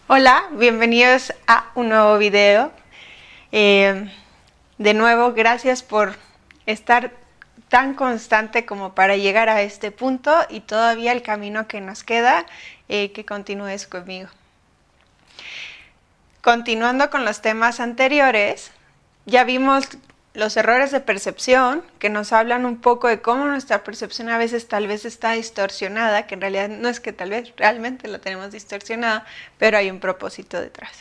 Hola, bienvenidos a un nuevo video. De nuevo, gracias por estar tan constante como para llegar a este punto y todavía el camino que nos queda, que continúes conmigo. Continuando con los temas anteriores, ya vimos los errores de percepción que nos hablan un poco de cómo nuestra percepción a veces tal vez está distorsionada, que en realidad no es que tal vez realmente la tenemos distorsionada, pero hay un propósito detrás.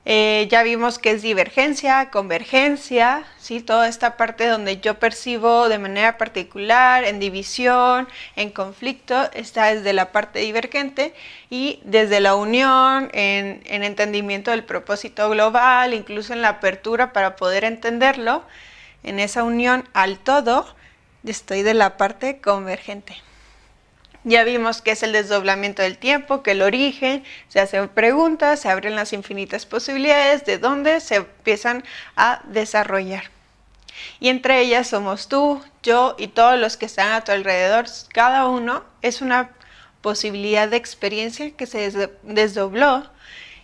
Ya vimos que es divergencia, convergencia, ¿sí? Toda esta parte donde yo percibo de manera particular, en división, en conflicto, está desde la parte divergente, y desde la unión, en entendimiento del propósito global, incluso en la apertura para poder entenderlo, en esa unión al todo, estoy de la parte convergente. Ya vimos que es el desdoblamiento del tiempo, que el origen, se hacen preguntas, se abren las infinitas posibilidades de dónde se empiezan a desarrollar. Y entre ellas somos tú, yo y todos los que están a tu alrededor. Cada uno es una posibilidad de experiencia que se desdobló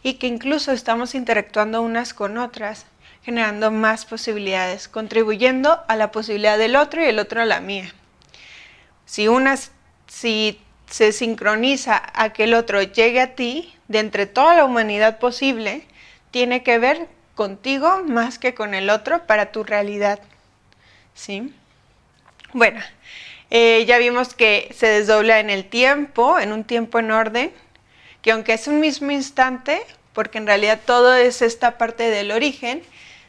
y que incluso estamos interactuando unas con otras, generando más posibilidades, contribuyendo a la posibilidad del otro y el otro a la mía. Si se sincroniza a que el otro llegue a ti, de entre toda la humanidad posible, tiene que ver contigo más que con el otro para tu realidad, ¿sí? Bueno, ya vimos que se desdobla en el tiempo, en un tiempo en orden, que aunque es un mismo instante, porque en realidad todo es esta parte del origen,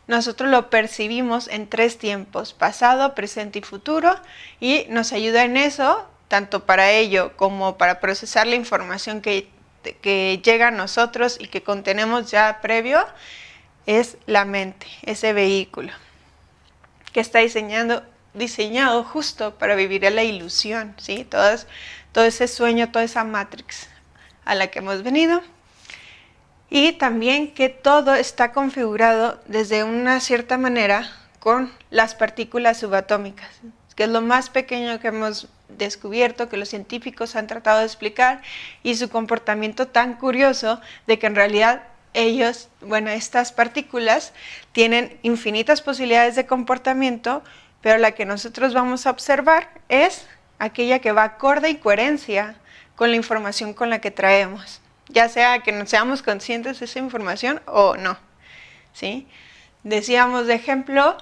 nosotros lo percibimos en 3 tiempos, pasado, presente y futuro, y nos ayuda en eso, tanto para ello como para procesar la información que llega a nosotros y que contenemos ya previo, es la mente, ese vehículo que está diseñado justo para vivir la ilusión, ¿sí? Todo ese sueño, toda esa matrix a la que hemos venido. Y también que todo está configurado desde una cierta manera con las partículas subatómicas, que es lo más pequeño que hemos descubierto, que los científicos han tratado de explicar, y su comportamiento tan curioso de que en realidad estas partículas tienen infinitas posibilidades de comportamiento, pero la que nosotros vamos a observar es aquella que va acorde y coherencia con la información con la que traemos, ya sea que no seamos conscientes de esa información o no, ¿sí? Decíamos de ejemplo,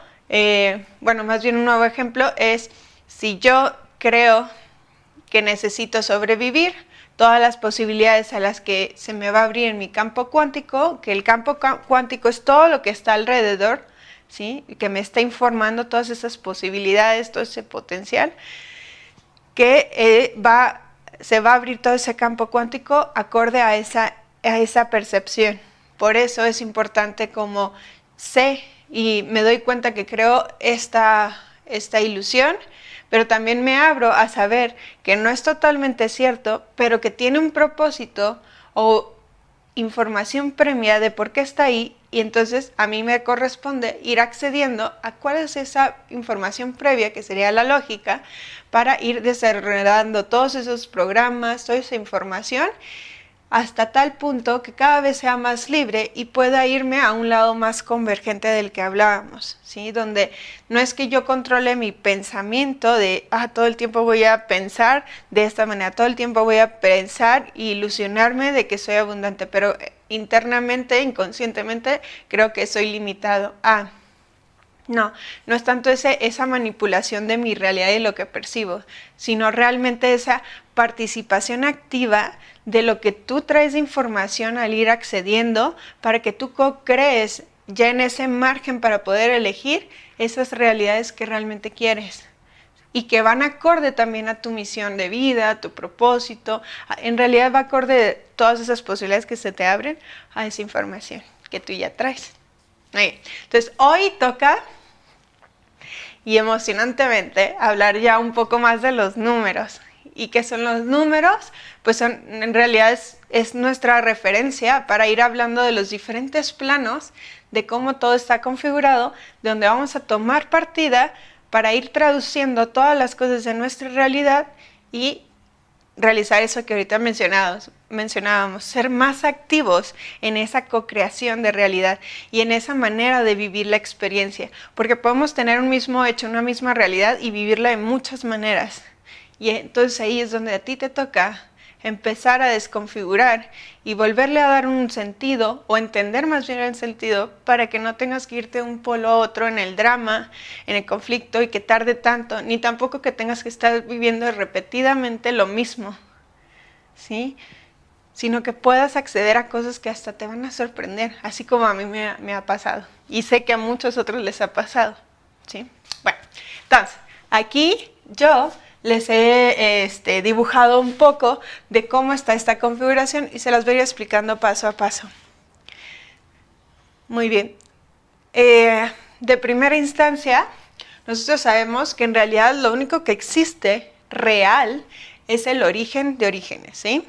más bien un nuevo ejemplo es, si yo creo que necesito sobrevivir, todas las posibilidades a las que se me va a abrir en mi campo cuántico, que el campo cuántico es todo lo que está alrededor, ¿sí? Que me está informando todas esas posibilidades, todo ese potencial, que se va a abrir todo ese campo cuántico acorde a esa percepción. Por eso es importante como sé y me doy cuenta que creo esta ilusión, pero también me abro a saber que no es totalmente cierto, pero que tiene un propósito o información previa de por qué está ahí, y entonces a mí me corresponde ir accediendo a cuál es esa información previa, que sería la lógica, para ir desarrollando todos esos programas, toda esa información, hasta tal punto que cada vez sea más libre y pueda irme a un lado más convergente del que hablábamos, ¿sí? Donde no es que yo controle mi pensamiento de, todo el tiempo voy a pensar de esta manera, todo el tiempo voy a pensar e ilusionarme de que soy abundante, pero internamente, inconscientemente, creo que soy limitado a... No es tanto esa manipulación de mi realidad y lo que percibo, sino realmente esa participación activa de lo que tú traes de información al ir accediendo, para que tú co-crees ya en ese margen para poder elegir esas realidades que realmente quieres y que van acorde también a tu misión de vida, a tu propósito. En realidad va acorde de todas esas posibilidades que se te abren a esa información que tú ya traes. Entonces hoy toca, y emocionantemente, hablar ya un poco más de los números. ¿Y qué son los números? Pues en realidad es nuestra referencia para ir hablando de los diferentes planos, de cómo todo está configurado, de donde vamos a tomar partida para ir traduciendo todas las cosas de nuestra realidad y realizar eso que ahorita mencionábamos, ser más activos en esa co-creación de realidad y en esa manera de vivir la experiencia, porque podemos tener un mismo hecho, una misma realidad y vivirla de muchas maneras. Y entonces ahí es donde a ti te toca empezar a desconfigurar y volverle a dar un sentido, o entender más bien el sentido, para que no tengas que irte de un polo a otro en el drama, en el conflicto, y que tarde tanto, ni tampoco que tengas que estar viviendo repetidamente lo mismo, ¿sí? Sino que puedas acceder a cosas que hasta te van a sorprender, así como a mí me ha pasado, y sé que a muchos otros les ha pasado, ¿sí? Bueno, entonces, aquí yo les he dibujado un poco de cómo está esta configuración y se las voy a ir explicando paso a paso. Muy bien. De primera instancia, nosotros sabemos que en realidad lo único que existe real es el origen de orígenes, ¿sí?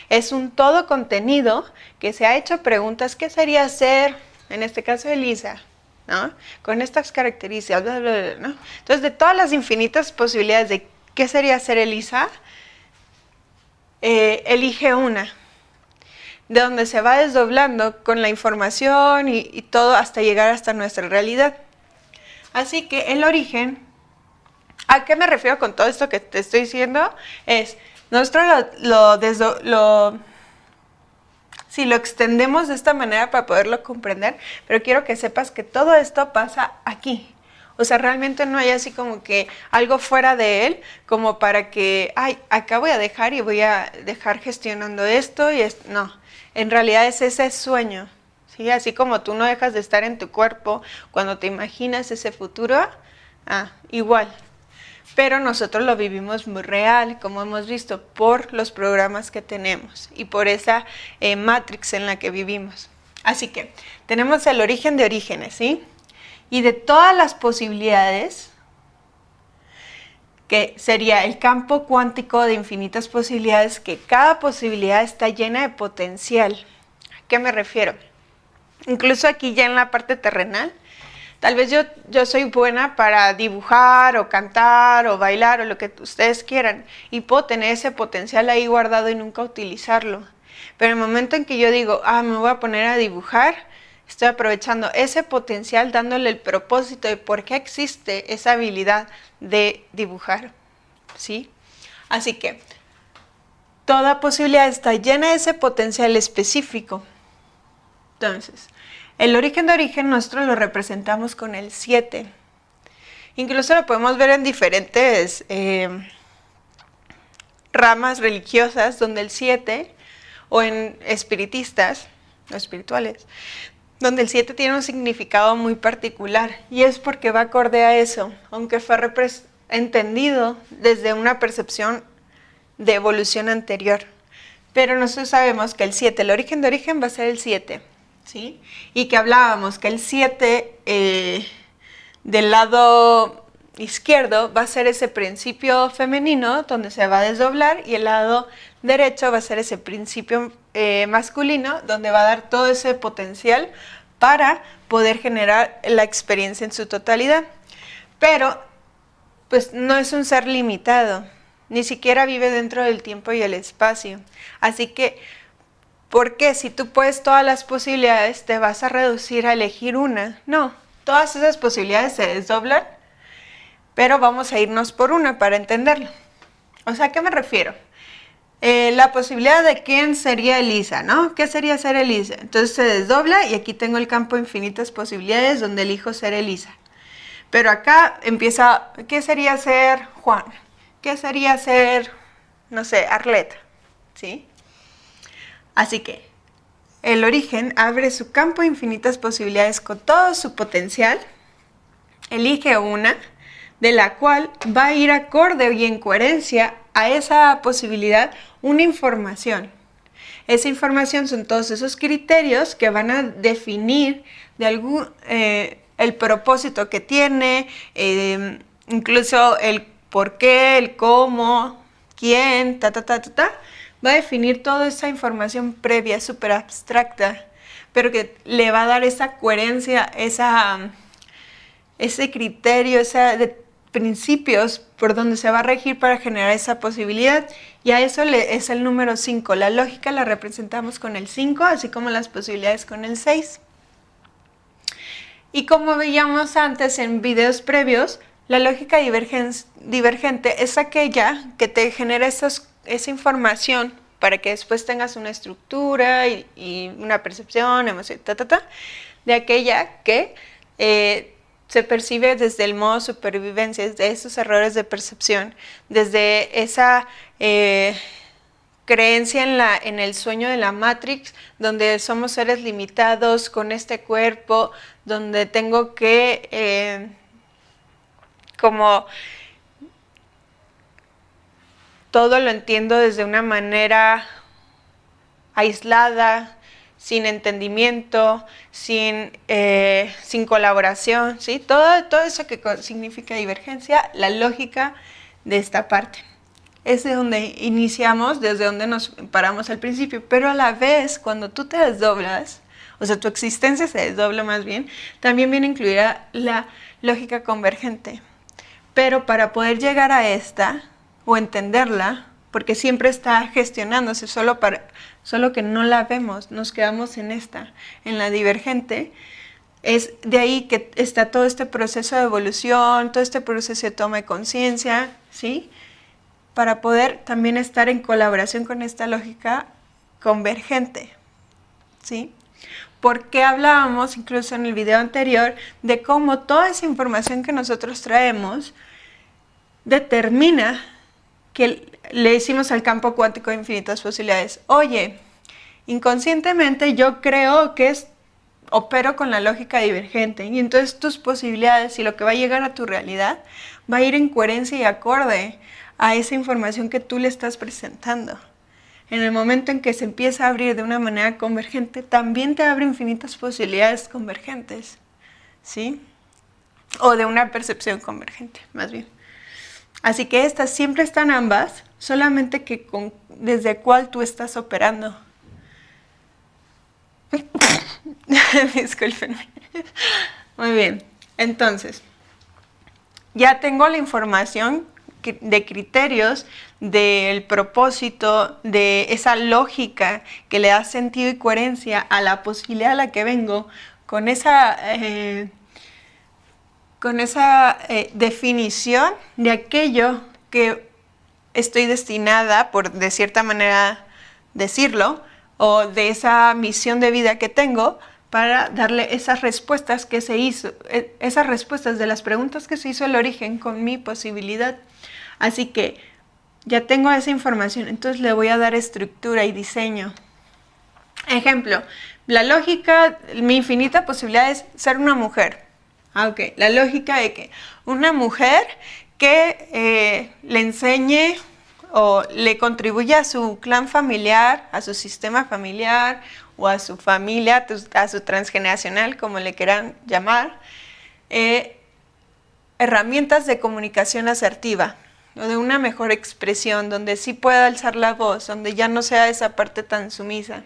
Es un todo contenido que se ha hecho preguntas: ¿qué sería ser, en este caso, Elisa, ¿no? Con estas características, bla, bla, bla, ¿no? Entonces, de todas las infinitas posibilidades de ¿qué sería ser Elisa? Elige una, de donde se va desdoblando con la información y todo hasta llegar hasta nuestra realidad. Así que el origen, ¿a qué me refiero con todo esto que te estoy diciendo? Es, nosotros lo extendemos de esta manera para poderlo comprender, pero quiero que sepas que todo esto pasa aquí. O sea, realmente no hay así como que algo fuera de él, como para que, ay, acá voy a dejar y voy a dejar gestionando esto y esto. No, en realidad es ese sueño, ¿sí? Así como tú no dejas de estar en tu cuerpo cuando te imaginas ese futuro, igual. Pero nosotros lo vivimos muy real, como hemos visto, por los programas que tenemos y por esa matrix en la que vivimos. Así que tenemos el origen de orígenes, ¿sí? Y de todas las posibilidades, que sería el campo cuántico de infinitas posibilidades, que cada posibilidad está llena de potencial. ¿A qué me refiero? Incluso aquí ya en la parte terrenal, tal vez yo soy buena para dibujar o cantar o bailar o lo que ustedes quieran, y puedo tener ese potencial ahí guardado y nunca utilizarlo. Pero en el momento en que yo digo, me voy a poner a dibujar, estoy aprovechando ese potencial, dándole el propósito de por qué existe esa habilidad de dibujar, ¿sí? Así que toda posibilidad está llena de ese potencial específico. Entonces, el origen de origen nosotros lo representamos con el 7. Incluso lo podemos ver en diferentes ramas religiosas, donde el 7, o en espiritistas, o espirituales, donde el 7 tiene un significado muy particular, y es porque va acorde a eso, aunque fue entendido desde una percepción de evolución anterior. Pero nosotros sabemos que el 7, el origen de origen va a ser el 7, ¿sí? Y que hablábamos que el 7 del lado izquierdo va a ser ese principio femenino donde se va a desdoblar, y el lado derecho va a ser ese principio masculino donde va a dar todo ese potencial para poder generar la experiencia en su totalidad. Pero pues no es un ser limitado, ni siquiera vive dentro del tiempo y el espacio. Así que, ¿por qué? Si tú puedes todas las posibilidades, ¿te vas a reducir a elegir una? No, todas esas posibilidades se desdoblan, pero vamos a irnos por una para entenderlo. O sea, ¿a qué me refiero? La posibilidad de quién sería Elisa, ¿no? ¿Qué sería ser Elisa? Entonces se desdobla y aquí tengo el campo de infinitas posibilidades donde elijo ser Elisa. Pero acá empieza, ¿qué sería ser Juan? ¿Qué sería ser, no sé, Arleta? ¿Sí? Así que el origen abre su campo de infinitas posibilidades con todo su potencial, elige una, de la cual va a ir acorde y en coherencia a esa posibilidad una información. Esa información son todos esos criterios que van a definir de el propósito que tiene, incluso el por qué, el cómo, quién, va a definir toda esa información previa, súper abstracta, pero que le va a dar esa coherencia, ese criterio, de principios por donde se va a regir para generar esa posibilidad, Y a eso es el número 5. La lógica la representamos con el 5, así como las posibilidades con el 6. Y como veíamos antes en videos previos, la lógica divergente es aquella que te genera esa información para que después tengas una estructura y una percepción, emoción, de aquella que se percibe desde el modo supervivencia, desde esos errores de percepción, desde esa creencia en el sueño de la Matrix, donde somos seres limitados con este cuerpo, donde tengo que como todo lo entiendo desde una manera aislada, sin entendimiento, sin colaboración, ¿sí? Todo eso que significa divergencia, la lógica de esta parte. Es de donde iniciamos, desde donde nos paramos al principio, pero a la vez, cuando tú te desdoblas, o sea, tu existencia se desdobla más bien, también viene incluida la lógica convergente. Pero para poder llegar a esta, o entenderla, porque siempre está gestionándose, solo que no la vemos, nos quedamos en la divergente, es de ahí que está todo este proceso de evolución, todo este proceso de toma de conciencia, ¿sí? Para poder también estar en colaboración con esta lógica convergente, ¿sí? Porque hablábamos incluso en el video anterior de cómo toda esa información que nosotros traemos determina que le decimos al campo cuántico de infinitas posibilidades, oye, inconscientemente yo creo que opero con la lógica divergente y entonces tus posibilidades y lo que va a llegar a tu realidad va a ir en coherencia y acorde a esa información que tú le estás presentando. En el momento en que se empieza a abrir de una manera convergente, también te abre infinitas posibilidades convergentes, ¿sí? O de una percepción convergente, más bien. Así que estas siempre están ambas, solamente que desde cuál tú estás operando. Discúlpenme. Muy bien, entonces, ya tengo la información de criterios, del propósito, de esa lógica que le da sentido y coherencia a la posibilidad a la que vengo, con esa definición de aquello que estoy destinada, por de cierta manera decirlo, o de esa misión de vida que tengo, para darle esas respuestas que se hizo, esas respuestas de las preguntas que se hizo el origen con mi posibilidad. Así que ya tengo esa información, entonces le voy a dar estructura y diseño. Ejemplo, la lógica, mi infinita posibilidad es ser una mujer. Ok, la lógica de que una mujer que le enseñe o le contribuya a su clan familiar, a su sistema familiar o a su familia, a su transgeneracional, como le quieran llamar, herramientas de comunicación asertiva, o de una mejor expresión, donde sí pueda alzar la voz, donde ya no sea esa parte tan sumisa.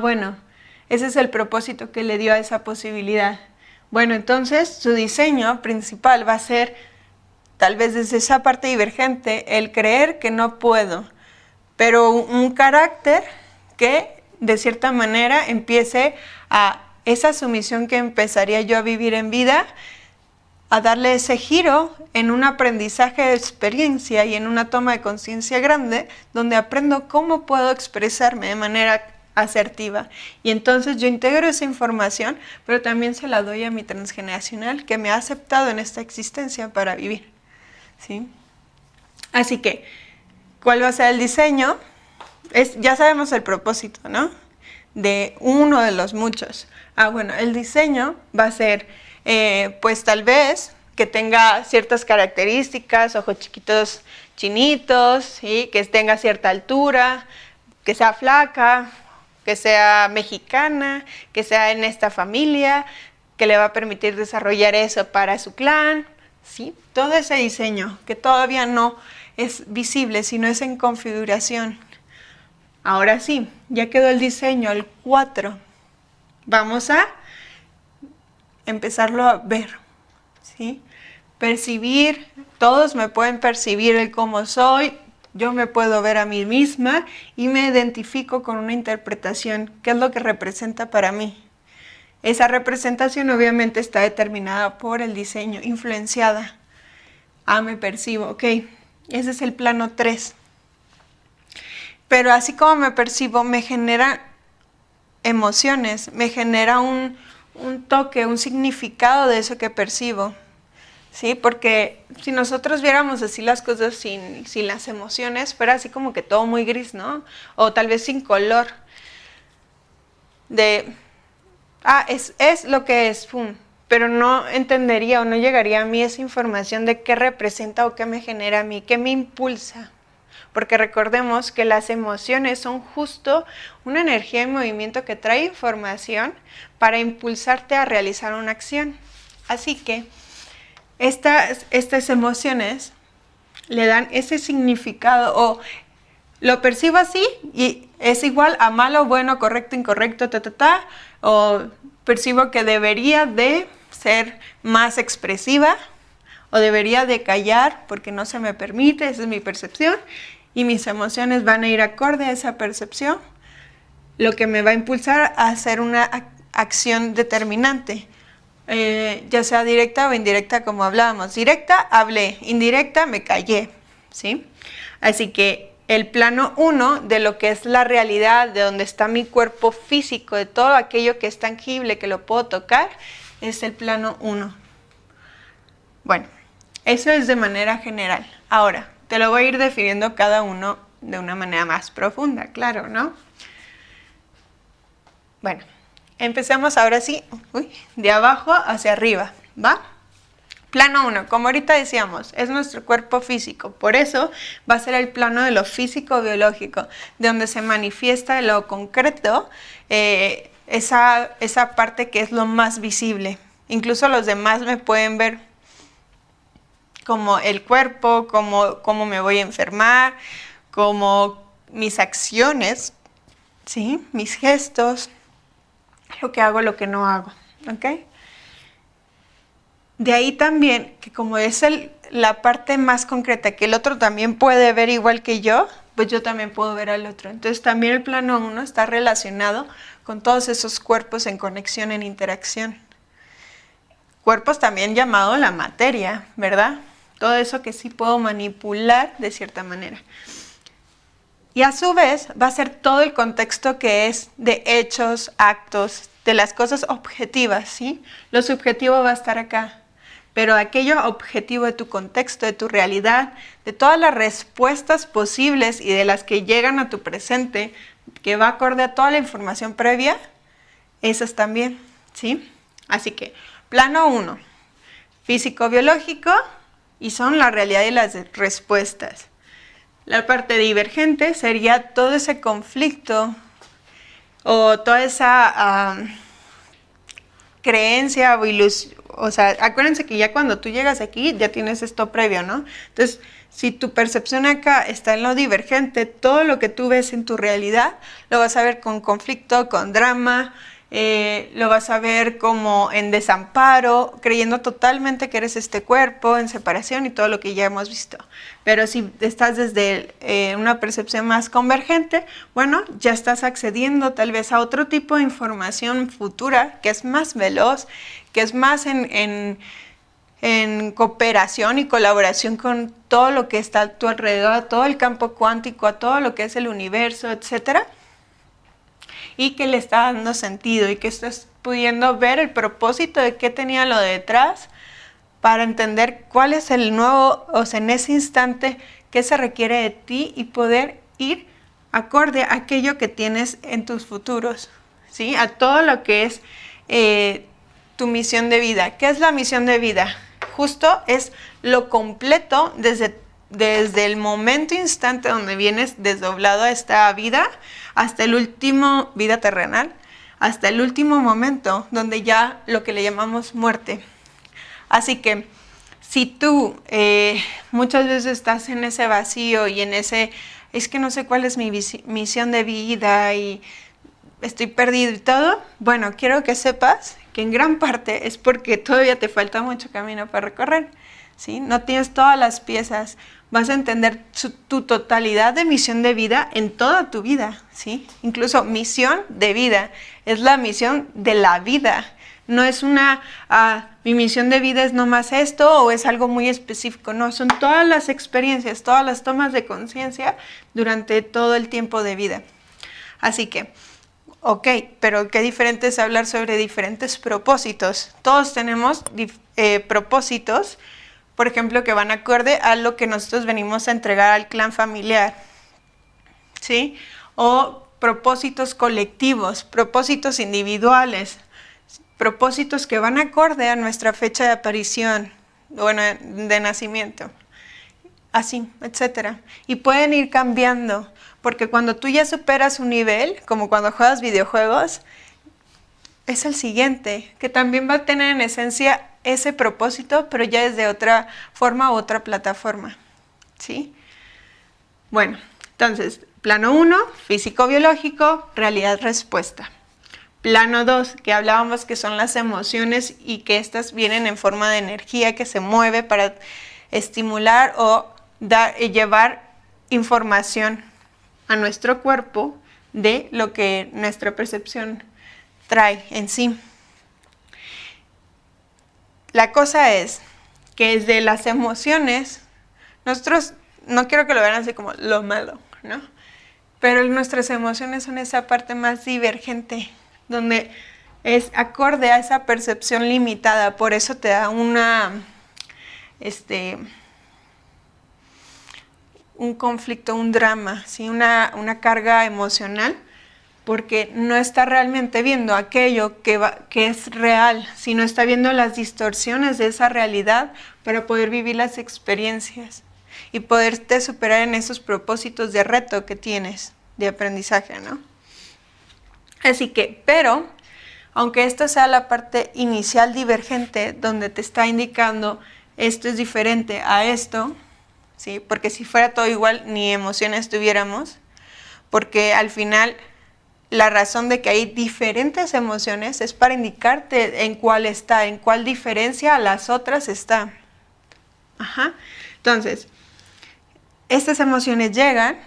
Bueno, ese es el propósito que le dio a esa posibilidad. Bueno, entonces su diseño principal va a ser, tal vez desde esa parte divergente, el creer que no puedo, pero un carácter que de cierta manera empiece a esa sumisión que empezaría yo a vivir en vida, a darle ese giro en un aprendizaje de experiencia y en una toma de conciencia grande, donde aprendo cómo puedo expresarme de manera asertiva. Y entonces yo integro esa información, pero también se la doy a mi transgeneracional, que me ha aceptado en esta existencia para vivir, ¿sí? Así que, ¿cuál va a ser el diseño? Ya sabemos el propósito, ¿no? De uno de los muchos. Bueno, el diseño va a ser, pues tal vez, que tenga ciertas características, ojos chiquitos chinitos, ¿sí? Que tenga cierta altura, que sea flaca, que sea mexicana, que sea en esta familia, que le va a permitir desarrollar eso para su clan, ¿sí? Todo ese diseño que todavía no es visible, sino es en configuración. Ahora sí, ya quedó el diseño, el 4. Vamos a empezarlo a ver, ¿sí? Percibir, todos me pueden percibir el cómo soy, yo me puedo ver a mí misma y me identifico con una interpretación, ¿qué es lo que representa para mí? Esa representación obviamente está determinada por el diseño, influenciada. Me percibo, ok, ese es el plano 3. Pero así como me percibo, me genera emociones, me genera un toque, un significado de eso que percibo. ¿Sí? Porque si nosotros viéramos así las cosas sin las emociones, fuera así como que todo muy gris, ¿no? O tal vez sin color. Es lo que es, pum. Pero no entendería o no llegaría a mí esa información de qué representa o qué me genera a mí, qué me impulsa. Porque recordemos que las emociones son justo una energía en movimiento que trae información para impulsarte a realizar una acción. Así que estas emociones le dan ese significado, o lo percibo así y es igual a malo, bueno, correcto, incorrecto, o percibo que debería de ser más expresiva o debería de callar porque no se me permite, esa es mi percepción, y mis emociones van a ir acorde a esa percepción, lo que me va a impulsar a hacer una acción determinante. Ya sea directa o indirecta, como hablábamos. Directa, hablé. Indirecta, me callé, ¿sí? Así que el plano 1 de lo que es la realidad, de donde está mi cuerpo físico, de todo aquello que es tangible, que lo puedo tocar, es el plano 1. Bueno, eso es de manera general. Ahora, te lo voy a ir definiendo cada uno de una manera más profunda, claro, ¿no? Bueno. Empecemos ahora sí, de abajo hacia arriba, ¿va? Plano 1, como ahorita decíamos, es nuestro cuerpo físico, por eso va a ser el plano de lo físico-biológico, de donde se manifiesta lo concreto, esa parte que es lo más visible. Incluso los demás me pueden ver como el cuerpo, como me voy a enfermar, como mis acciones, ¿sí? Mis gestos, lo que hago, lo que no hago, ¿ok? De ahí también, que como es la parte más concreta, que el otro también puede ver igual que yo, pues yo también puedo ver al otro. Entonces también el plano 1 está relacionado con todos esos cuerpos en conexión, en interacción. Cuerpos también llamado la materia, ¿verdad? Todo eso que sí puedo manipular de cierta manera. Y a su vez va a ser todo el contexto que es de hechos, actos, de las cosas objetivas, ¿sí? Lo subjetivo va a estar acá, pero aquello objetivo de tu contexto, de tu realidad, de todas las respuestas posibles y de las que llegan a tu presente, que va acorde a toda la información previa, esas también, ¿sí? Así que, plano 1, físico-biológico, y son la realidad y las respuestas. La parte divergente sería todo ese conflicto o toda esa creencia o ilusión. O sea, acuérdense que ya cuando tú llegas aquí ya tienes esto previo, ¿no? Entonces, si tu percepción acá está en lo divergente, todo lo que tú ves en tu realidad lo vas a ver con conflicto, con drama, lo vas a ver como en desamparo, creyendo totalmente que eres este cuerpo, en separación y todo lo que ya hemos visto. Pero si estás desde una percepción más convergente, bueno, ya estás accediendo tal vez a otro tipo de información futura que es más veloz, que es más en cooperación y colaboración con todo lo que está a tu alrededor, a todo el campo cuántico, a todo lo que es el universo, etcétera, y que le está dando sentido y que estás pudiendo ver el propósito de qué tenía lo de detrás para entender cuál es el nuevo, o sea, en ese instante, qué se requiere de ti y poder ir acorde a aquello que tienes en tus futuros, ¿sí? A todo lo que es tu misión de vida. ¿Qué es la misión de vida? Justo es lo completo desde el momento instante donde vienes desdoblado a esta vida hasta el último, vida terrenal, hasta el último momento donde ya lo que le llamamos muerte. Así que si tú muchas veces estás en ese vacío y en ese, es que no sé cuál es mi misión de vida y estoy perdido y todo, bueno, quiero que sepas que en gran parte es porque todavía te falta mucho camino para recorrer, ¿sí? No tienes todas las piezas. Vas a entender tu totalidad de misión de vida en toda tu vida, ¿sí? Incluso misión de vida, es la misión de la vida. No es mi misión de vida es nomás esto o es algo muy específico, no, son todas las experiencias, todas las tomas de conciencia durante todo el tiempo de vida. Así que, ok, pero qué diferente es hablar sobre diferentes propósitos. Todos tenemos propósitos, por ejemplo, que van acorde a lo que nosotros venimos a entregar al clan familiar, ¿sí? O propósitos colectivos, propósitos individuales, propósitos que van acorde a nuestra fecha de aparición, bueno, de nacimiento, así, etcétera. Y pueden ir cambiando, porque cuando tú ya superas un nivel, como cuando juegas videojuegos, es el siguiente, que también va a tener en esencia ese propósito, pero ya es de otra forma u otra plataforma, ¿sí? Bueno, entonces, plano 1, físico-biológico, realidad-respuesta. Plano 2, que hablábamos que son las emociones y que estas vienen en forma de energía que se mueve para estimular o llevar información a nuestro cuerpo de lo que nuestra percepción trae en sí. La cosa es que desde las emociones, nosotros, no quiero que lo vean así como lo malo, ¿no? Pero nuestras emociones son esa parte más divergente, donde es acorde a esa percepción limitada, por eso te da un conflicto, un drama, ¿sí? una carga emocional, porque no está realmente viendo aquello que es real, sino está viendo las distorsiones de esa realidad para poder vivir las experiencias y poderte superar en esos propósitos de reto que tienes, de aprendizaje, ¿no? Así que, pero, aunque esta sea la parte inicial divergente, donde te está indicando esto es diferente a esto, ¿sí? Porque si fuera todo igual, ni emociones tuviéramos, porque al final la razón de que hay diferentes emociones es para indicarte en cuál está, en cuál diferencia a las otras está. Ajá. Entonces, estas emociones llegan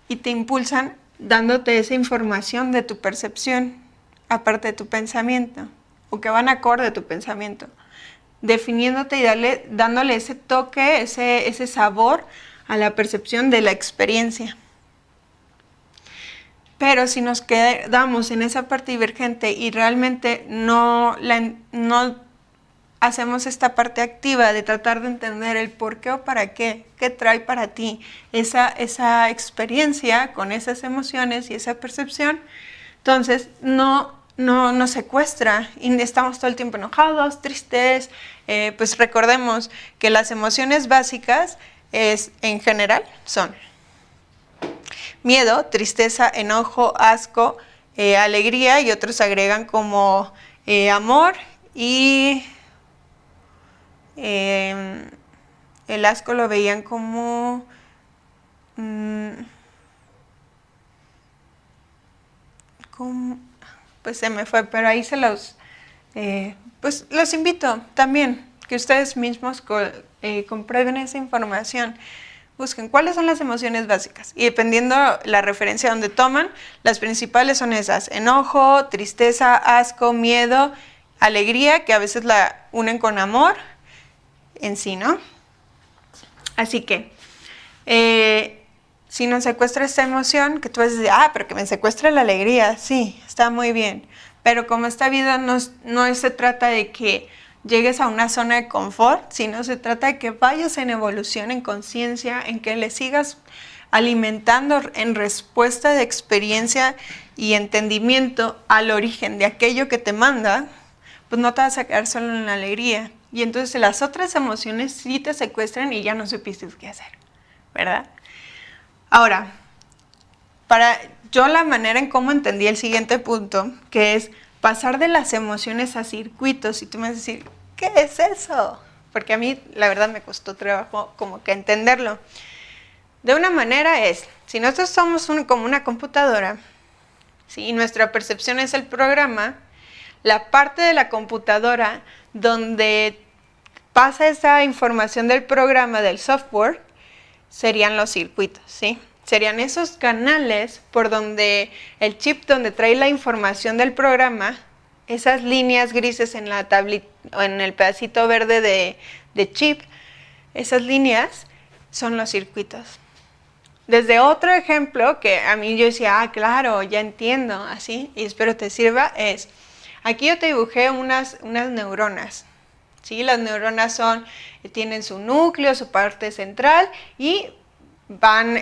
y te impulsan dándote esa información de tu percepción, aparte de tu pensamiento, o que van acorde a tu pensamiento, definiéndote y dándole ese toque, ese sabor a la percepción de la experiencia. Pero si nos quedamos en esa parte divergente y realmente no hacemos esta parte activa de tratar de entender el por qué o para qué trae para ti esa experiencia con esas emociones y esa percepción, entonces no secuestra y estamos todo el tiempo enojados, tristes. Pues recordemos que las emociones básicas en general son miedo, tristeza, enojo, asco, alegría, y otros agregan como amor y el asco lo veían como pues se me fue, pero ahí pues los invito también que ustedes mismos comprueben esa información. Busquen cuáles son las emociones básicas y dependiendo la referencia donde toman, las principales son esas: enojo, tristeza, asco, miedo, alegría, que a veces la unen con amor en sí, ¿no? Así que si nos secuestra esta emoción, que tú vas a decir, pero que me secuestre la alegría, sí, está muy bien, pero como esta vida no se trata de que llegues a una zona de confort, sino se trata de que vayas en evolución, en conciencia, en que le sigas alimentando en respuesta de experiencia y entendimiento al origen de aquello que te manda, pues no te vas a quedar solo en la alegría. Y entonces las otras emociones sí te secuestran y ya no supiste qué hacer, ¿verdad? Ahora, yo la manera en cómo entendí el siguiente punto, que es pasar de las emociones a circuitos, y tú me vas a decir, ¿qué es eso? Porque a mí, la verdad, me costó trabajo como que entenderlo. De una manera si nosotros somos como una computadora, ¿sí? Y nuestra percepción es el programa, la parte de la computadora donde pasa esa información del programa, del software, serían los circuitos, ¿sí? Serían esos canales por donde el chip donde trae la información del programa, esas líneas grises en la tablita o en el pedacito verde de chip, esas líneas son los circuitos. Desde otro ejemplo que a mí yo decía, claro, ya entiendo, así, y espero te sirva, es, aquí yo te dibujé unas neuronas, ¿sí? Las neuronas tienen su núcleo, su parte central, y van,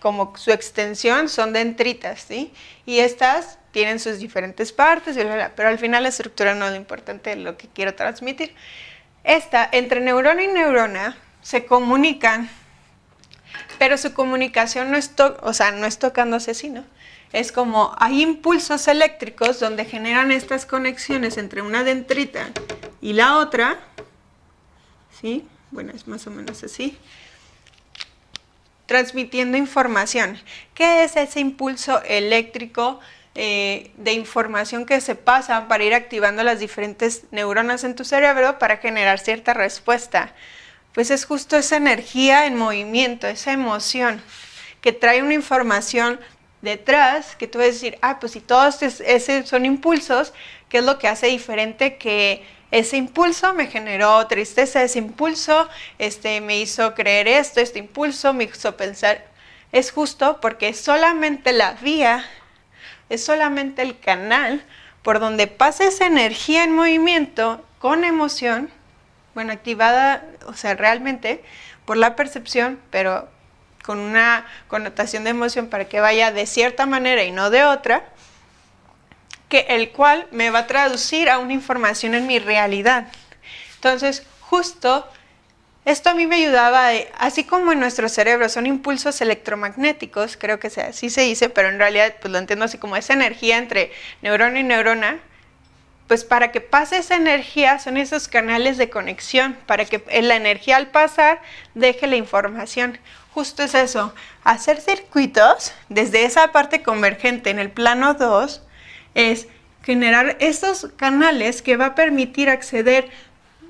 como su extensión, son dendritas, ¿sí? Y estas tienen sus diferentes partes, pero al final la estructura no es lo importante, lo que quiero transmitir. Entre neurona y neurona se comunican, pero su comunicación no es tocándose, sino es como hay impulsos eléctricos donde generan estas conexiones entre una dendrita y la otra, ¿sí? Bueno, es más o menos así, transmitiendo información. ¿Qué es ese impulso eléctrico de información que se pasa para ir activando las diferentes neuronas en tu cerebro para generar cierta respuesta? Pues es justo esa energía en movimiento, esa emoción que trae una información detrás, que tú vas a decir, pues si todos esos son impulsos, ¿qué es lo que hace diferente que ese impulso me generó tristeza, ese impulso me hizo creer esto, este impulso me hizo pensar? Es justo porque es solamente la vía, es solamente el canal por donde pasa esa energía en movimiento con emoción, bueno, activada, o sea, realmente por la percepción, pero con una connotación de emoción para que vaya de cierta manera y no de otra, que el cual me va a traducir a una información en mi realidad. Entonces, justo esto a mí me ayudaba, así como en nuestro cerebro son impulsos electromagnéticos, creo que así se dice, pero en realidad pues lo entiendo así como esa energía entre neurona y neurona, pues para que pase esa energía son esos canales de conexión, para que la energía al pasar deje la información. Justo es eso, hacer circuitos desde esa parte convergente en el plano 2 es generar esos canales que va a permitir acceder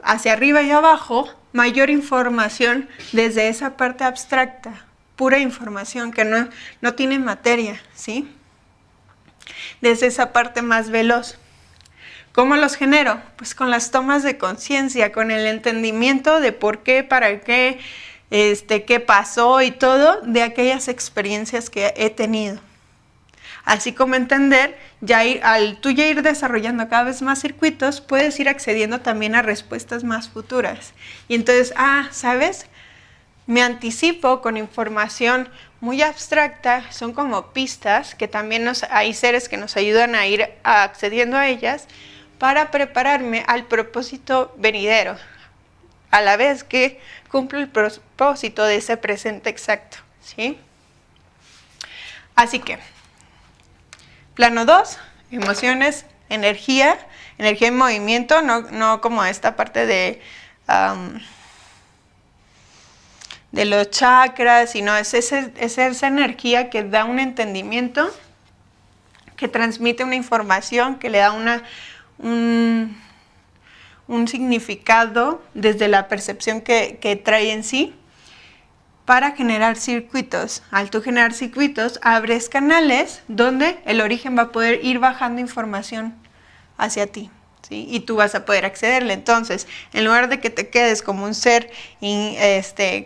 hacia arriba y abajo mayor información desde esa parte abstracta, pura información que no tiene materia, ¿sí? Desde esa parte más veloz. ¿Cómo los genero? Pues con las tomas de conciencia, con el entendimiento de por qué, para qué, qué pasó y todo de aquellas experiencias que he tenido. Así como entender, al tú ya ir desarrollando cada vez más circuitos, puedes ir accediendo también a respuestas más futuras. Y entonces, ¿sabes? Me anticipo con información muy abstracta, son como pistas, que también hay seres que nos ayudan a ir accediendo a ellas, para prepararme al propósito venidero, a la vez que cumplo el propósito de ese presente exacto, ¿sí? Así que, plano 2, emociones, energía en movimiento, no como esta parte de los chakras, sino es esa energía que da un entendimiento, que transmite una información, que le da un significado desde la percepción que trae en sí, para generar circuitos. Al tú generar circuitos, abres canales donde el origen va a poder ir bajando información hacia ti, ¿sí? Y tú vas a poder accederle. Entonces, en lugar de que te quedes como un ser,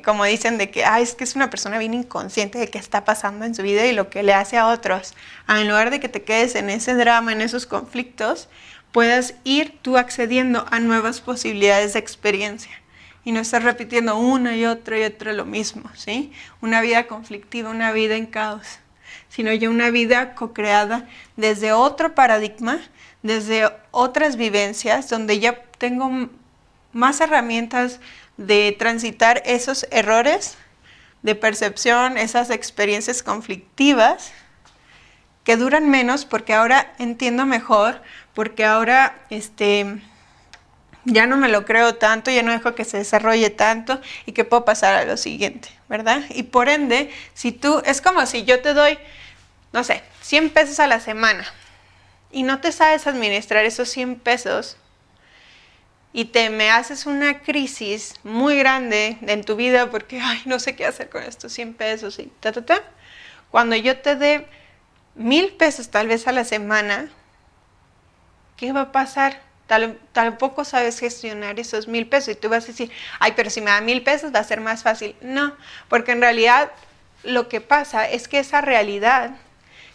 como dicen, de que es que es una persona bien inconsciente de qué está pasando en su vida y lo que le hace a otros, en lugar de que te quedes en ese drama, en esos conflictos, puedas ir tú accediendo a nuevas posibilidades de experiencia y no estar repitiendo una y otra lo mismo, ¿sí? Una vida conflictiva, una vida en caos, sino ya una vida co-creada desde otro paradigma, desde otras vivencias, donde ya tengo más herramientas de transitar esos errores de percepción, esas experiencias conflictivas, que duran menos porque ahora entiendo mejor, porque ahora ya no me lo creo tanto, ya no dejo que se desarrolle tanto y que puedo pasar a lo siguiente, ¿verdad? Y por ende, es como si yo te doy, no sé, 100 pesos a la semana y no te sabes administrar esos 100 pesos y me haces una crisis muy grande en tu vida porque, ay, no sé qué hacer con estos 100 pesos y cuando yo te dé 1000 pesos tal vez a la semana, ¿qué va a pasar? Tampoco sabes gestionar esos 1000 pesos y tú vas a decir, ay, pero si me da 1000 pesos va a ser más fácil. No, porque en realidad lo que pasa es que esa realidad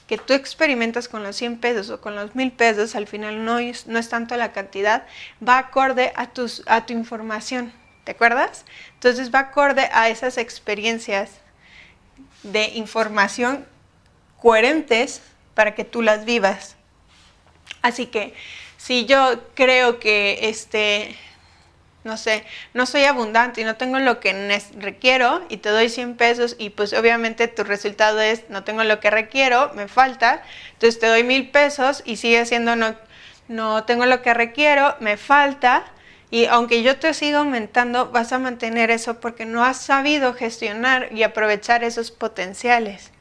que tú experimentas con los 100 pesos o con los 1000 pesos, al final no es tanto la cantidad, va acorde a tu información, ¿te acuerdas? Entonces va acorde a esas experiencias de información coherentes para que tú las vivas. Así que si yo creo que no sé, no soy abundante y no tengo lo que requiero y te doy 100 pesos y pues obviamente tu resultado es no tengo lo que requiero, me falta, entonces te doy 1000 pesos y sigue siendo no tengo lo que requiero, me falta, y aunque yo te siga aumentando vas a mantener eso porque no has sabido gestionar y aprovechar esos potenciales.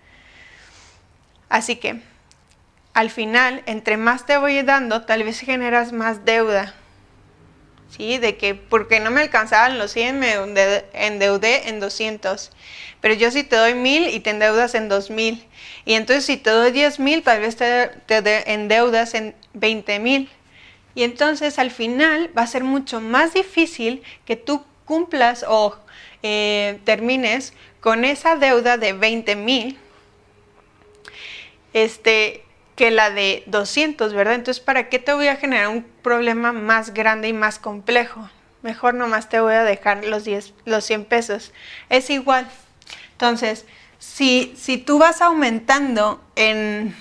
Así que al final, entre más te voy dando, tal vez generas más deuda. ¿Sí? De que porque no me alcanzaban los 100 me endeudé en 200. Pero yo si te doy 1000 y te endeudas en 2000. Y entonces si te doy 10,000 tal vez te endeudas en 20,000. Y entonces al final va a ser mucho más difícil que tú cumplas o termines con esa deuda de 20,000 que la de 200, ¿verdad? Entonces, ¿para qué te voy a generar un problema más grande y más complejo? Mejor nomás te voy a dejar los 100 pesos. Es igual. Entonces, si tú vas aumentando en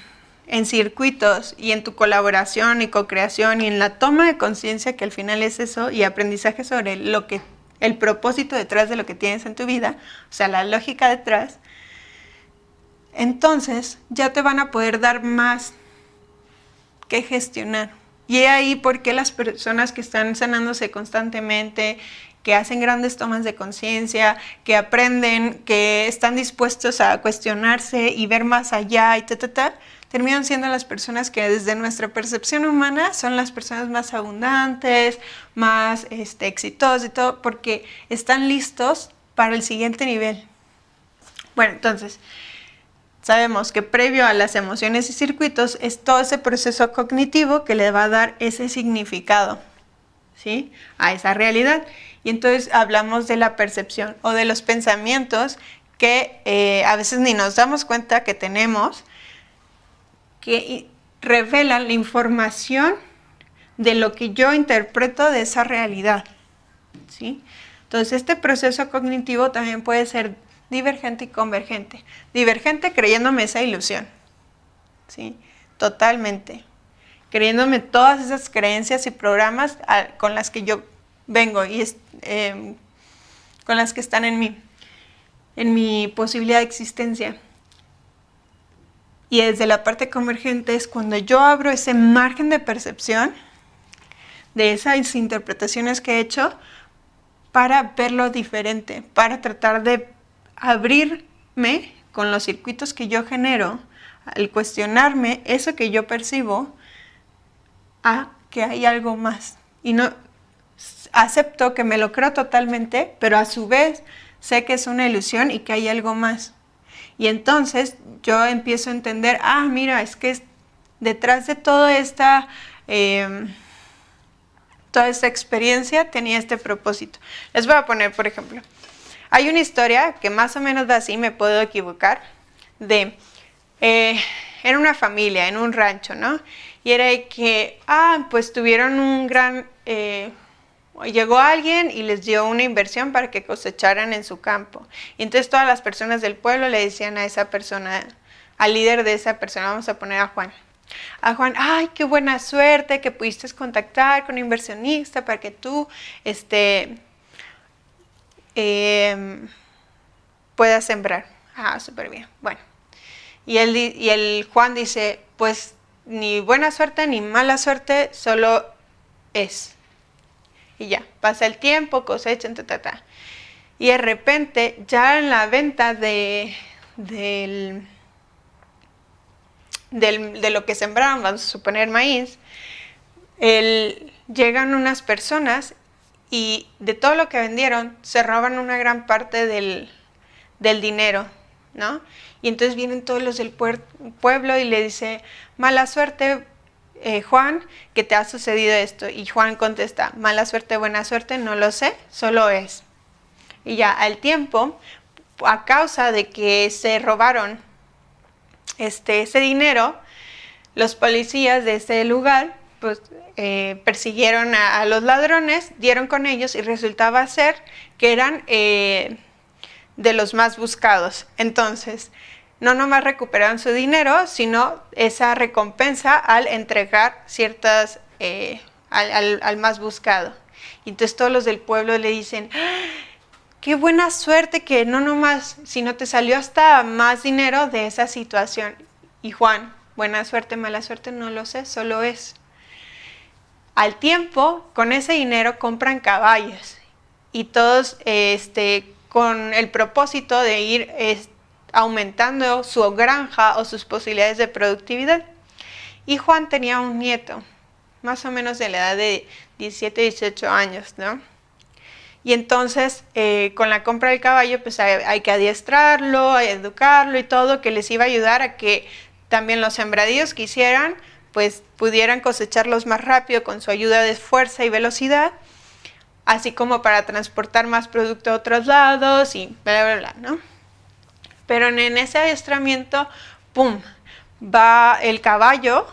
circuitos y en tu colaboración y co-creación y en la toma de conciencia, que al final es eso, y aprendizaje sobre el propósito detrás de lo que tienes en tu vida, o sea, la lógica detrás, entonces ya te van a poder dar más que gestionar. Y es ahí porque las personas que están sanándose constantemente, que hacen grandes tomas de conciencia, que aprenden, que están dispuestos a cuestionarse y ver más allá y terminan siendo las personas que desde nuestra percepción humana son las personas más abundantes, más exitosas y todo, porque están listos para el siguiente nivel. Bueno, entonces sabemos que previo a las emociones y circuitos es todo ese proceso cognitivo que le va a dar ese significado, ¿sí?, a esa realidad. Y entonces hablamos de la percepción o de los pensamientos que a veces ni nos damos cuenta que tenemos, que revelan la información de lo que yo interpreto de esa realidad, ¿sí? Entonces este proceso cognitivo también puede ser divergente y convergente. Divergente creyéndome esa ilusión, ¿sí? Totalmente. Creyéndome todas esas creencias y programas con las que yo vengo y con las que están en mi posibilidad de existencia. Y desde la parte convergente es cuando yo abro ese margen de percepción de esas interpretaciones que he hecho para verlo diferente, para tratar de abrirme con los circuitos que yo genero, al cuestionarme eso que yo percibo, a que hay algo más. Y no acepto que me lo creo totalmente, pero a su vez sé que es una ilusión y que hay algo más. Y entonces yo empiezo a entender, mira, es que detrás de toda esta experiencia tenía este propósito. Les voy a poner, por ejemplo, hay una historia que más o menos va así, me puedo equivocar, era una familia en un rancho, ¿no? Y era que, pues tuvieron un gran, llegó alguien y les dio una inversión para que cosecharan en su campo. Y entonces todas las personas del pueblo le decían a esa persona, al líder de esa persona, vamos a poner a Juan, ay, qué buena suerte que pudiste contactar con un inversionista para que tú, puedas sembrar. Súper bien. Bueno. Y el Juan dice, pues ni buena suerte ni mala suerte, solo es. Y ya, pasa el tiempo, cosechan, Y de repente, ya en la venta del de lo que sembraron, vamos a suponer maíz, llegan unas personas y de todo lo que vendieron se roban una gran parte del dinero, ¿no? Y entonces vienen todos los del pueblo y le dice, mala suerte, Juan, que te ha sucedido esto. Y Juan contesta, mala suerte, buena suerte, no lo sé, solo es. Y ya al tiempo, a causa de que se robaron ese dinero, los policías de ese lugar pues persiguieron a los ladrones, dieron con ellos y resultaba ser que eran de los más buscados. Entonces, no nomás recuperaron su dinero, sino esa recompensa al entregar ciertas al más buscado. Y entonces todos los del pueblo le dicen, qué buena suerte que no nomás, sino te salió hasta más dinero de esa situación. Y Juan, buena suerte, mala suerte, no lo sé, solo es. Al tiempo, con ese dinero compran caballos y todos con el propósito de ir aumentando su granja o sus posibilidades de productividad. Y Juan tenía un nieto, más o menos de la edad de 17, 18 años, ¿no? Y entonces, con la compra del caballo, pues hay que adiestrarlo, educarlo y todo, que les iba a ayudar a que también los sembradíos que hicieran, pues pudieran cosecharlos más rápido con su ayuda de fuerza y velocidad, así como para transportar más producto a otros lados y bla, bla, bla, ¿no? Pero en ese adiestramiento, ¡pum!, va el caballo,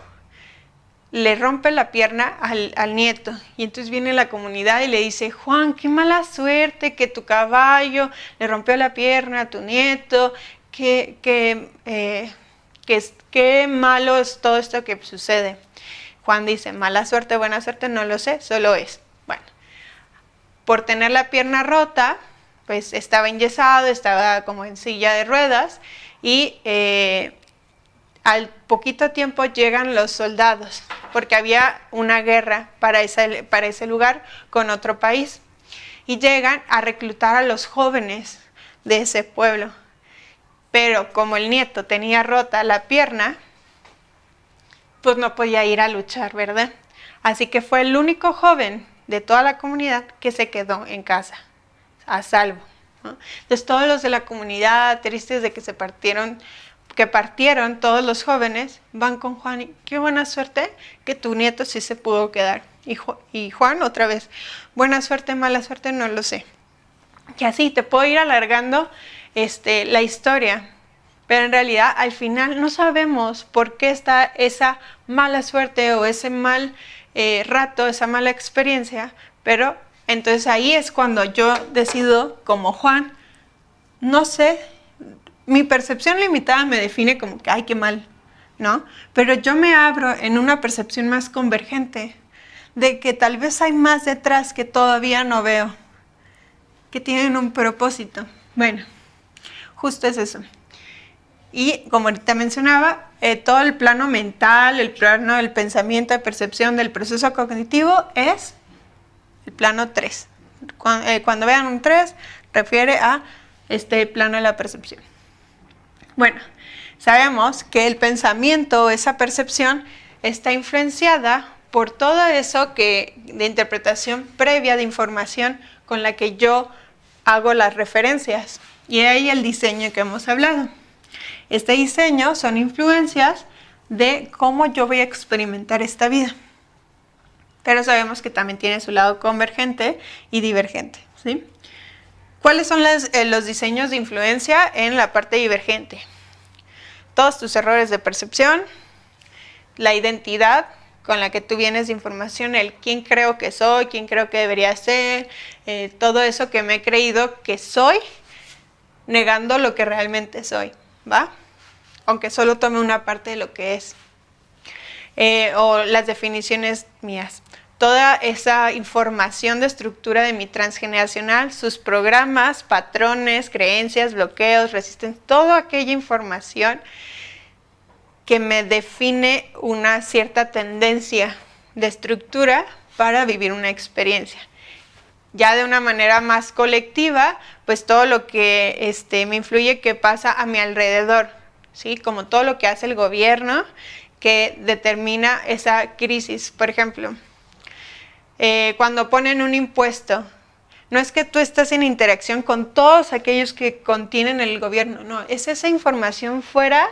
le rompe la pierna al nieto. Y entonces viene la comunidad y le dice, Juan, qué mala suerte que tu caballo le rompió la pierna a tu nieto, qué malo es todo esto que sucede. Juan dice, mala suerte, buena suerte, no lo sé, solo es. Bueno, por tener la pierna rota, pues estaba enyesado, estaba como en silla de ruedas y al poquito tiempo llegan los soldados, porque había una guerra para ese lugar con otro país. Y llegan a reclutar a los jóvenes de ese pueblo. Pero como el nieto tenía rota la pierna, pues no podía ir a luchar, ¿verdad? Así que fue el único joven de toda la comunidad que se quedó en casa, a salvo, ¿no? Entonces todos los de la comunidad, tristes de que partieron todos los jóvenes, van con Juan y qué buena suerte que tu nieto sí se pudo quedar. Y Juan otra vez, buena suerte, mala suerte, no lo sé. Y así te puedo ir alargando la historia, pero en realidad al final no sabemos por qué está esa mala suerte o ese mal rato, esa mala experiencia, pero entonces ahí es cuando yo decido, como Juan, no sé, mi percepción limitada me define como que, ay, qué mal, ¿no? Pero yo me abro en una percepción más convergente de que tal vez hay más detrás que todavía no veo, que tienen un propósito. Bueno, justo es eso. Y como ahorita mencionaba, todo el plano mental, el plano del pensamiento, de percepción, del proceso cognitivo es el plano 3. Cuando vean un 3, refiere a este plano de la percepción. Bueno, sabemos que el pensamiento, esa percepción, está influenciada por todo eso de interpretación previa de información con la que yo hago las referencias. Y ahí el diseño que hemos hablado. Este diseño son influencias de cómo yo voy a experimentar esta vida. Pero sabemos que también tiene su lado convergente y divergente, ¿sí? ¿Cuáles son los diseños de influencia en la parte divergente? Todos tus errores de percepción, la identidad con la que tú vienes de información, el quién creo que soy, quién creo que debería ser, todo eso que me he creído que soy, negando lo que realmente soy, ¿va? Aunque solo tome una parte de lo que es. O las definiciones mías. Toda esa información de estructura de mi transgeneracional, sus programas, patrones, creencias, bloqueos, resistencia, toda aquella información que me define una cierta tendencia de estructura para vivir una experiencia. Ya de una manera más colectiva, pues todo lo que me influye que pasa a mi alrededor, ¿sí? Como todo lo que hace el gobierno que determina esa crisis. Por ejemplo, cuando ponen un impuesto, no es que tú estás en interacción con todos aquellos que contienen el gobierno, no, es esa información fuera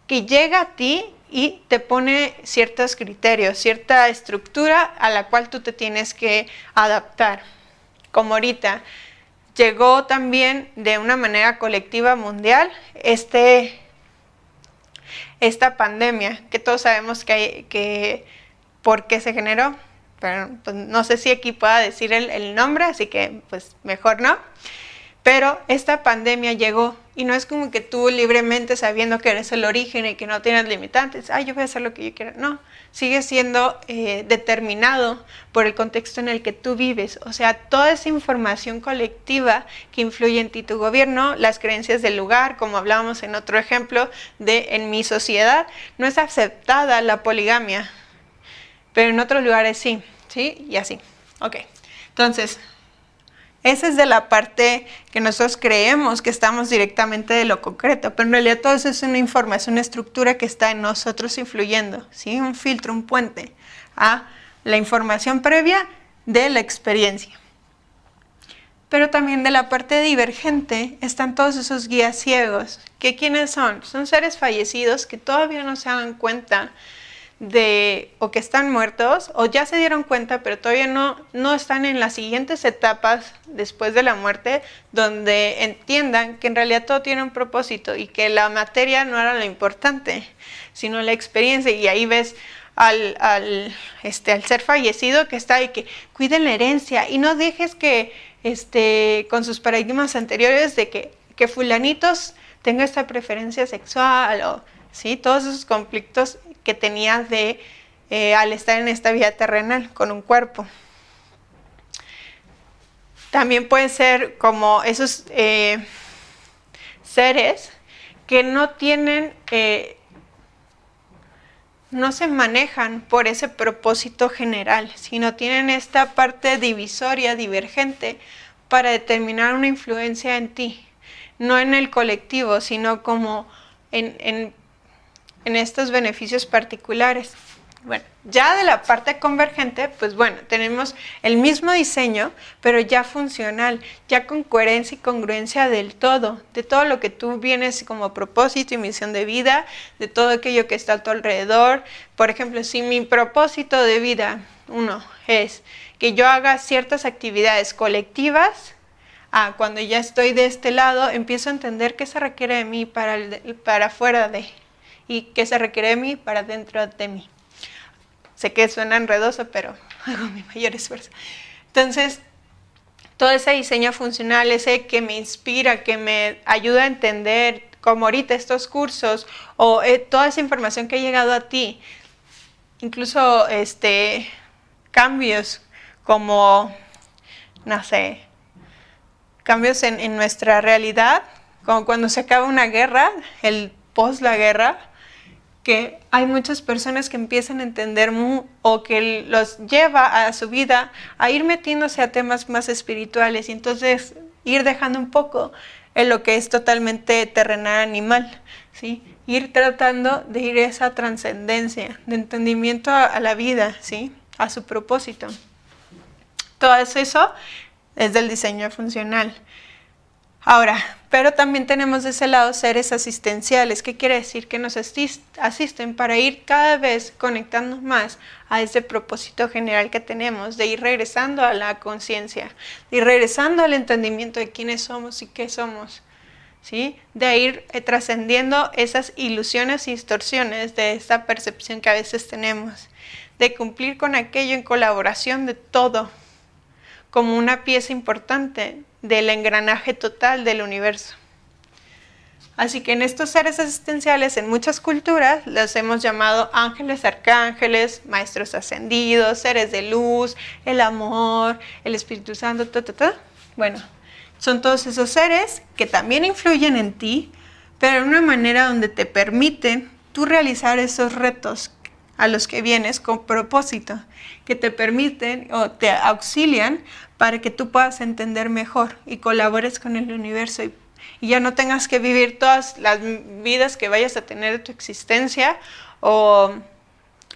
que llega a ti y te pone ciertos criterios, cierta estructura a la cual tú te tienes que adaptar. Como ahorita, llegó también de una manera colectiva mundial esta pandemia, que todos sabemos que por qué se generó, pero pues, no sé si aquí pueda decir el nombre, así que pues mejor no. Pero esta pandemia llegó y no es como que tú libremente sabiendo que eres el origen y que no tienes limitantes, yo voy a hacer lo que yo quiera. No, sigue siendo determinado por el contexto en el que tú vives. O sea, toda esa información colectiva que influye en ti, tu gobierno, las creencias del lugar, como hablábamos en otro ejemplo de en mi sociedad, no es aceptada la poligamia, pero en otros lugares sí, ¿sí? Y así. Ok, entonces, esa es de la parte que nosotros creemos que estamos directamente de lo concreto, pero en realidad todo eso es una información, una estructura que está en nosotros influyendo, ¿sí? Un filtro, un puente a la información previa de la experiencia. Pero también de la parte divergente están todos esos guías ciegos, que ¿quiénes son? Son seres fallecidos que todavía no se dan cuenta o que están muertos, o ya se dieron cuenta, pero todavía no están en las siguientes etapas después de la muerte, donde entiendan que en realidad todo tiene un propósito y que la materia no era lo importante, sino la experiencia. Y ahí ves al ser fallecido que está ahí, que cuiden la herencia y no dejes que con sus paradigmas anteriores de que fulanitos tenga esta preferencia sexual o ¿sí? Todos esos conflictos que tenías al estar en esta vida terrenal con un cuerpo. También pueden ser como esos seres que no tienen, no se manejan por ese propósito general, sino tienen esta parte divisoria, divergente, para determinar una influencia en ti, no en el colectivo, sino como en estos beneficios particulares. Bueno, ya de la parte convergente, pues bueno, tenemos el mismo diseño, pero ya funcional, ya con coherencia y congruencia del todo, de todo lo que tú vienes como propósito y misión de vida, de todo aquello que está a tu alrededor. Por ejemplo, si mi propósito de vida, es que yo haga ciertas actividades colectivas, cuando ya estoy de este lado, empiezo a entender qué se requiere de mí para fuera de, y qué se requiere de mí para dentro de mí. Sé que suena enredoso, pero hago mi mayor esfuerzo. Entonces, todo ese diseño funcional, ese que me inspira, que me ayuda a entender, como ahorita estos cursos, o toda esa información que ha llegado a ti, incluso cambios como, no sé, cambios en nuestra realidad, como cuando se acaba una guerra, el post la guerra, que hay muchas personas que empiezan a entender o que los lleva a su vida a ir metiéndose a temas más espirituales y entonces ir dejando un poco en lo que es totalmente terrenal animal, ¿sí? Ir tratando de ir a esa trascendencia, de entendimiento a la vida, ¿sí? A su propósito. Todo eso es del diseño funcional. Ahora, pero también tenemos de ese lado seres asistenciales. ¿Qué quiere decir? Que nos asisten para ir cada vez conectando más a ese propósito general que tenemos, de ir regresando a la conciencia, de ir regresando al entendimiento de quiénes somos y qué somos, ¿sí? De ir trascendiendo esas ilusiones y distorsiones de esta percepción que a veces tenemos, de cumplir con aquello en colaboración de todo, como una pieza importante del engranaje total del universo. Así que en estos seres asistenciales, en muchas culturas, los hemos llamado ángeles, arcángeles, maestros ascendidos, seres de luz, el amor, el Espíritu Santo, Bueno, son todos esos seres que también influyen en ti, pero en una manera donde te permiten tú realizar esos retos a los que vienes con propósito, que te permiten o te auxilian para que tú puedas entender mejor y colabores con el universo y y ya no tengas que vivir todas las vidas que vayas a tener de tu existencia o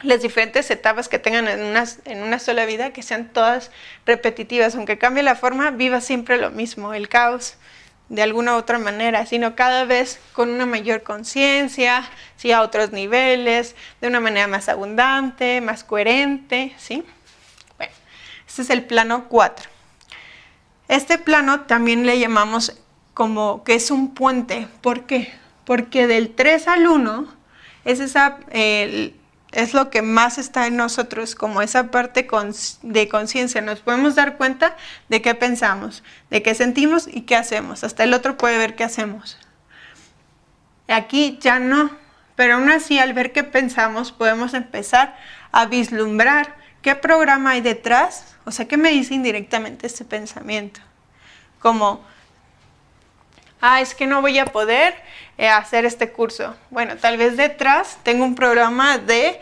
las diferentes etapas que tengan en una sola vida, que sean todas repetitivas. Aunque cambie la forma, viva siempre lo mismo, el caos de alguna u otra manera, sino cada vez con una mayor conciencia, ¿sí? A otros niveles, de una manera más abundante, más coherente, ¿sí? Bueno, este es el plano 4. Este plano también le llamamos como que es un puente. ¿Por qué? Porque del 3 al 1 es lo que más está en nosotros, como esa parte de conciencia. Nos podemos dar cuenta de qué pensamos, de qué sentimos y qué hacemos. Hasta el otro puede ver qué hacemos. Aquí ya no, pero aún así al ver qué pensamos podemos empezar a vislumbrar qué programa hay detrás, o sea, qué me dice indirectamente este pensamiento. Como, es que no voy a poder hacer este curso. Bueno, tal vez detrás tengo un programa de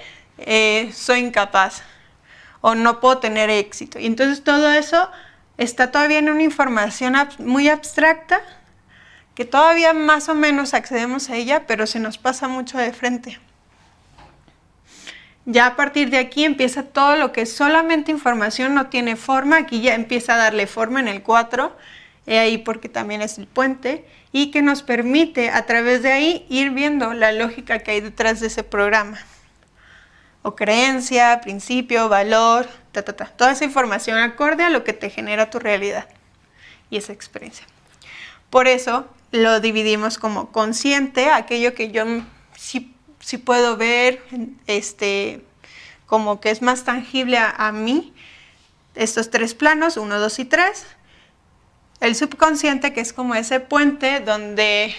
soy incapaz o no puedo tener éxito. Y entonces todo eso está todavía en una información muy abstracta que todavía más o menos accedemos a ella, pero se nos pasa mucho de frente. Ya a partir de aquí empieza todo lo que es solamente información, no tiene forma. Aquí ya empieza a darle forma en el 4, ahí porque también es el puente, y que nos permite a través de ahí ir viendo la lógica que hay detrás de ese programa. O creencia, principio, valor, toda esa información acorde a lo que te genera tu realidad y esa experiencia. Por eso lo dividimos como consciente, aquello que yo sí puedo ver, como que es más tangible a mí, estos 3 planos, 1, 2 y 3. El subconsciente, que es como ese puente donde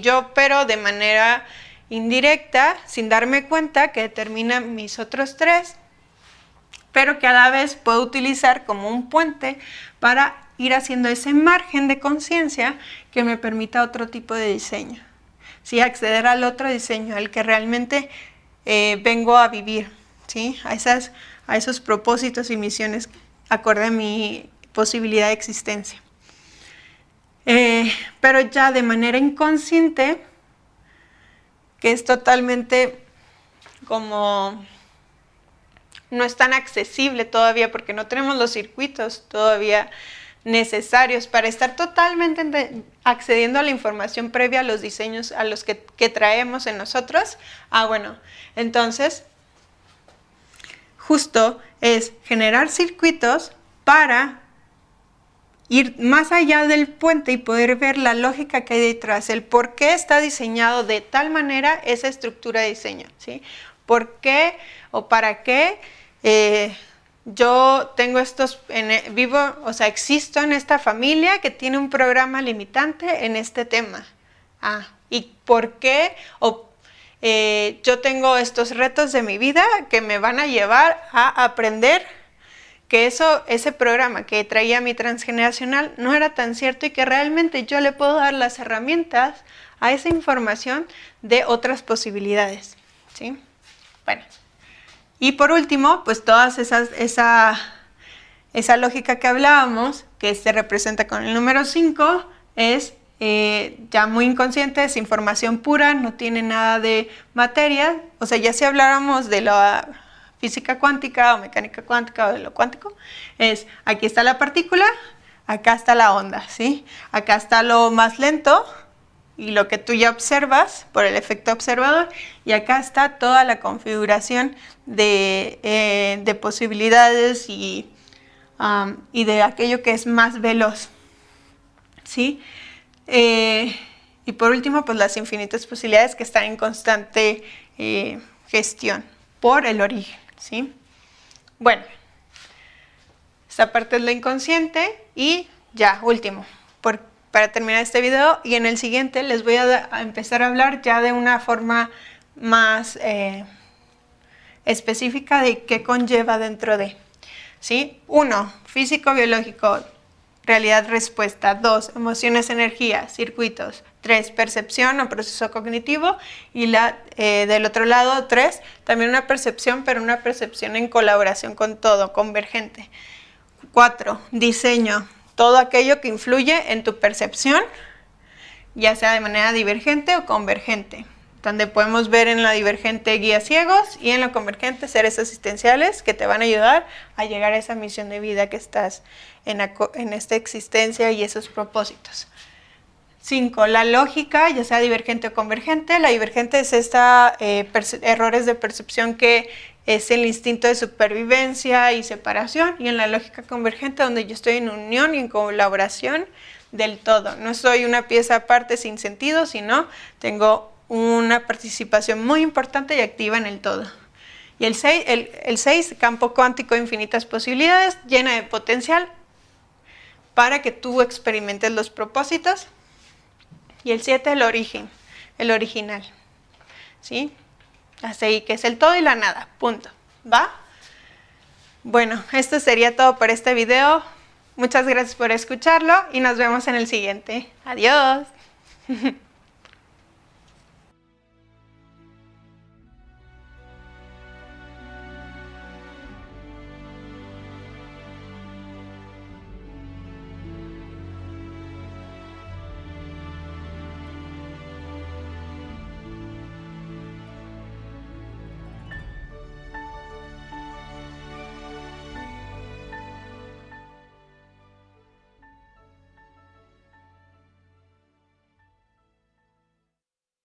yo opero de manera indirecta, sin darme cuenta, que determina mis otros 3, pero que a la vez puedo utilizar como un puente para ir haciendo ese margen de conciencia que me permita otro tipo de diseño. ¿Sí? Acceder al otro diseño, al que realmente vengo a vivir, ¿sí? A esos propósitos y misiones acorde a mi posibilidad de existencia. Pero ya de manera inconsciente, que es totalmente como no es tan accesible todavía porque no tenemos los circuitos todavía necesarios para estar totalmente accediendo a la información previa a los diseños a los que traemos en nosotros. Bueno, entonces justo es generar circuitos para ir más allá del puente y poder ver la lógica que hay detrás, el por qué está diseñado de tal manera esa estructura de diseño, ¿sí? ¿Por qué o para qué yo tengo existo en esta familia que tiene un programa limitante en este tema? ¿Y por qué yo tengo estos retos de mi vida que me van a llevar a aprender que ese programa que traía mi transgeneracional no era tan cierto y que realmente yo le puedo dar las herramientas a esa información de otras posibilidades, ¿sí? Bueno, y por último, pues esa lógica que hablábamos, que se representa con el número 5, es ya muy inconsciente, es información pura, no tiene nada de materia. O sea, ya si habláramos de la física cuántica o mecánica cuántica o de lo cuántico, aquí está la partícula, acá está la onda, ¿sí? Acá está lo más lento y lo que tú ya observas por el efecto observador, y acá está toda la configuración de posibilidades y de aquello que es más veloz, ¿sí? Y por último, pues las infinitas posibilidades que están en constante gestión por el origen, ¿sí? Bueno, esta parte es lo inconsciente y ya, último, para terminar este video, y en el siguiente les voy a empezar a hablar ya de una forma más específica de qué conlleva dentro de, ¿sí? 1, físico-biológico, realidad-respuesta. 2, emociones, energía, circuitos. 3, percepción o proceso cognitivo. Y del otro lado, 3, también una percepción, pero una percepción en colaboración con todo, convergente. 4, diseño, todo aquello que influye en tu percepción ya sea de manera divergente o convergente, donde podemos ver en la divergente guías ciegos y en lo convergente seres asistenciales que te van a ayudar a llegar a esa misión de vida que estás en esta existencia y esos propósitos. 5. La lógica, ya sea divergente o convergente. La divergente es errores de percepción que es el instinto de supervivencia y separación, y en la lógica convergente donde yo estoy en unión y en colaboración del todo. No soy una pieza aparte sin sentido, sino tengo una participación muy importante y activa en el todo. Y el 6, campo cuántico, infinitas posibilidades, llena de potencial para que tú experimentes los propósitos. Y el 7, el origen, el original, ¿sí? Hasta ahí, que es el todo y la nada, punto, ¿va? Bueno, esto sería todo por este video. Muchas gracias por escucharlo y nos vemos en el siguiente. Adiós.